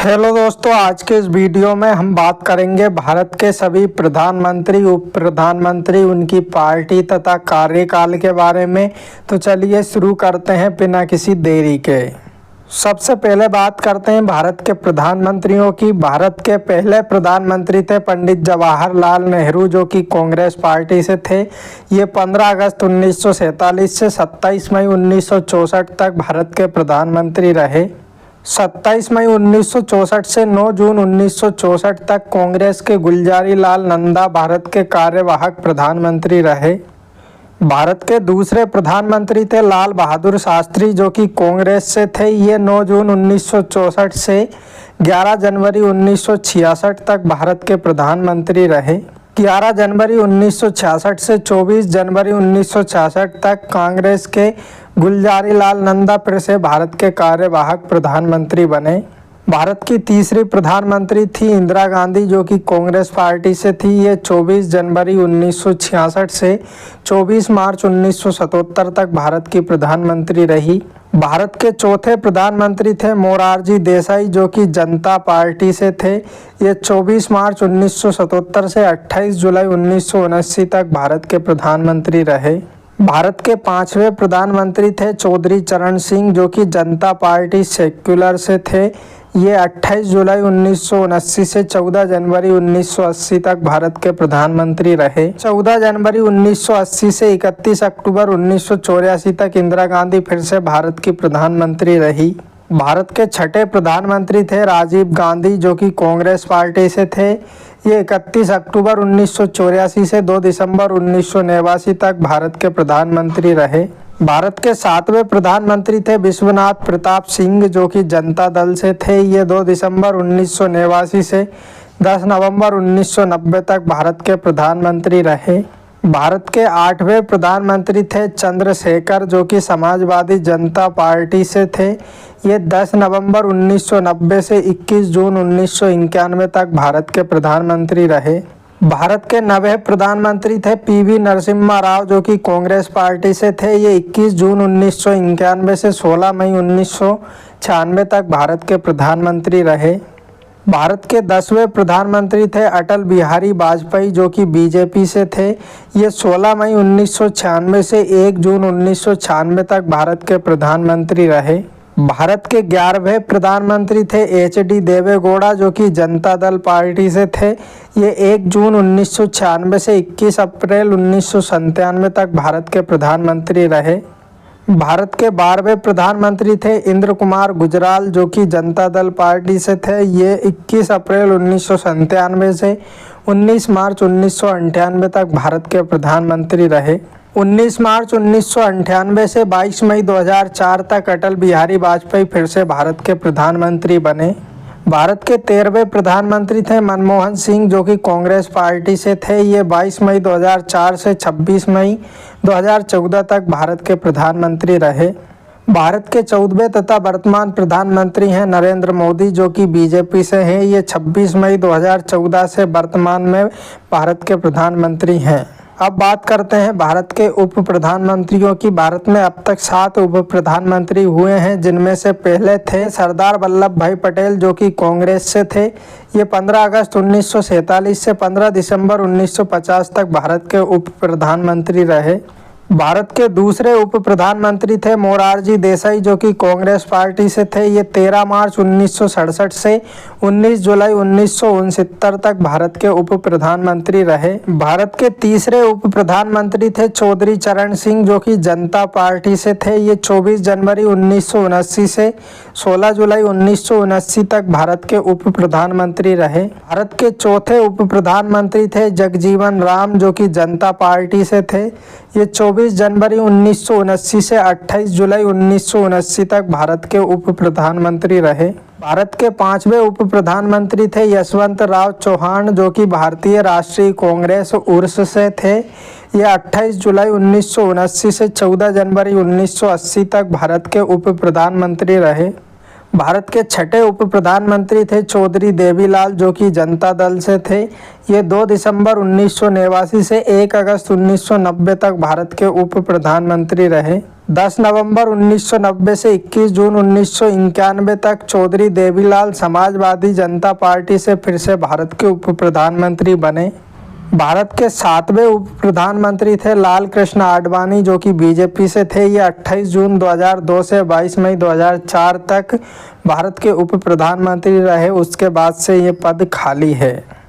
Hello दोस्तों, आज के इस वीडियो में हम बात करेंगे भारत के सभी प्रधानमंत्री, उप प्रधानमंत्री, उनकी पार्टी तथा कार्यकाल के बारे में। तो चलिए शुरू करते हैं बिना किसी देरी के। सबसे पहले बात करते हैं भारत के प्रधानमंत्रियों की। भारत के पहले प्रधानमंत्री थे पंडित जवाहरलाल नेहरू, जो कि कांग्रेस पार्टी से थे। ये 15 अगस्त 1947 से 27 मई 1964 तक भारत के प्रधानमंत्री रहे। 27 मई 1964 से 9 जून 1964 तक कांग्रेस के गुलजारी लाल नंदा भारत के कार्यवाहक प्रधानमंत्री रहे। भारत के दूसरे प्रधानमंत्री थे लाल बहादुर शास्त्री, जो कि कांग्रेस से थे। ये 9 जून 1964 से 11 जनवरी 1966 तक भारत के प्रधानमंत्री रहे। 11 जनवरी 1966 से 24 जनवरी 1966 तक कांग्रेस के गुलजारी लाल नंदा फिर से भारत के कार्यवाहक प्रधानमंत्री बने। भारत की तीसरी प्रधानमंत्री थी इंदिरा गांधी, जो कि कांग्रेस पार्टी से थी। ये 24 जनवरी 1966 से 24 मार्च 1977 तक भारत की प्रधानमंत्री रही। भारत के चौथे प्रधानमंत्री थे मोरारजी देसाई, जो कि जनता पार्टी से थे। ये 24 मार्च 1977 से 28 जुलाई 1979 तक भारत के प्रधानमंत्री रहे। भारत के पांचवें प्रधानमंत्री थे चौधरी चरण सिंह, जो कि जनता पार्टी सेक्युलर से थे। ये 28 जुलाई 1979 से 14 जनवरी 1980 तक भारत के प्रधानमंत्री रहे। 14 जनवरी 1980 से 31 अक्टूबर 1984 तक इंदिरा गांधी फिर से भारत की प्रधानमंत्री रही। भारत के छठे प्रधानमंत्री थे राजीव गांधी, जो कि कांग्रेस पार्टी से थे। ये 31 अक्टूबर 1984 से 2 दिसंबर 1989 तक भारत के प्रधानमंत्री रहे। भारत के सातवें प्रधानमंत्री थे विश्वनाथ प्रताप सिंह, जो कि जनता दल से थे। ये 2 दिसंबर 1989 से 10 नवंबर 1990 तक भारत के प्रधानमंत्री रहे। भारत के आठवें प्रधानमंत्री थे चंद्रशेखर, जो कि समाजवादी जनता पार्टी से थे। ये 10 नवंबर 1990 से 21 जून 1991 तक भारत के प्रधानमंत्री रहे। भारत के 9वें प्रधानमंत्री थे पीवी नरसिम्हा राव, जो कि कांग्रेस पार्टी से थे। ये 21 जून 1991 से 16 मई 1996 तक भारत के प्रधानमंत्री रहे। भारत के 10वें प्रधानमंत्री थे अटल बिहारी वाजपेयी, जो कि बीजेपी से थे। ये 16 मई 1996 से 1 जून 1996 तक भारत के प्रधानमंत्री रहे। भारत के 11वें प्रधानमंत्री थे एच.डी. देवेगौड़ा, जो कि जनता दल पार्टी से थे। ये 1 जून 1996 से 21 अप्रैल 1997 तक भारत के प्रधानमंत्री रहे। भारत के 12वें प्रधानमंत्री थे इंद्र कुमार गुजराल, जो कि जनता दल पार्टी से थे। ये 21 अप्रैल 1997 से 19 मार्च 1998 तक भारत के प्रधानमंत्री रहे। 19 मार्च 1998 से 22 मई 2004 तक अटल बिहारी वाजपेयी फिर से भारत के प्रधानमंत्री बने। भारत के 13वें प्रधानमंत्री थे मनमोहन सिंह, जो कि कांग्रेस पार्टी से थे। ये 22 मई 2004 से 26 मई 2014 तक भारत के प्रधानमंत्री रहे। भारत के 14वें तथा वर्तमान प्रधानमंत्री हैं नरेंद्र मोदी, जो कि बीजेपी से हैं। ये 26 मई 2014 से वर्तमान में भारत के प्रधानमंत्री हैं। अब बात करते हैं भारत के उप प्रधानमंत्रियों की। भारत में अब तक 7 उप प्रधानमंत्री हुए हैं, जिनमें से पहले थे सरदार वल्लभ भाई पटेल, जो कि कांग्रेस से थे। ये 15 अगस्त 1947 से 15 दिसंबर 1950 तक भारत के उप प्रधानमंत्री रहे। भारत के दूसरे उप प्रधानमंत्री थे मोरारजी देसाई, जो कि कांग्रेस पार्टी से थे। ये 13 मार्च 1967 से 19 जुलाई 1969 तक भारत के उप प्रधानमंत्री रहे। भारत के तीसरे उप प्रधानमंत्री थे चौधरी चरण सिंह, जो कि जनता पार्टी से थे। ये 24 जनवरी 1979 से 16 जुलाई 1979 तक भारत के उप प्रधानमंत्री रहे। भारत के चौथे उप प्रधानमंत्री थे जगजीवन राम, जो कि जनता पार्टी से थे। ये 24 जनवरी 1979 से 28 जुलाई 1979 तक भारत के उप प्रधानमंत्री रहे। भारत के 5वें उप प्रधानमंत्री थे यशवंत राव चौहान, जो कि भारतीय राष्ट्रीय कांग्रेस उर्स से थे। ये 28 जुलाई 1979 से 14 जनवरी 1980 तक भारत के उप प्रधानमंत्री रहे। भारत के छठे उप प्रधानमंत्री थे चौधरी देवीलाल, जो कि जनता दल से थे। ये 2 दिसंबर 1989 से 1 अगस्त 1990 तक भारत के उप प्रधानमंत्री रहे। 10 नवंबर 1990 से 21 जून 1991 तक चौधरी देवीलाल समाजवादी जनता पार्टी से फिर से भारत के उप प्रधानमंत्री बने। भारत के 7वें उप प्रधानमंत्री थे लाल कृष्ण आडवाणी, जो कि बीजेपी से थे। ये 28 जून 2002 से 22 मई 2004 तक भारत के उप प्रधानमंत्री रहे। उसके बाद से ये पद खाली है।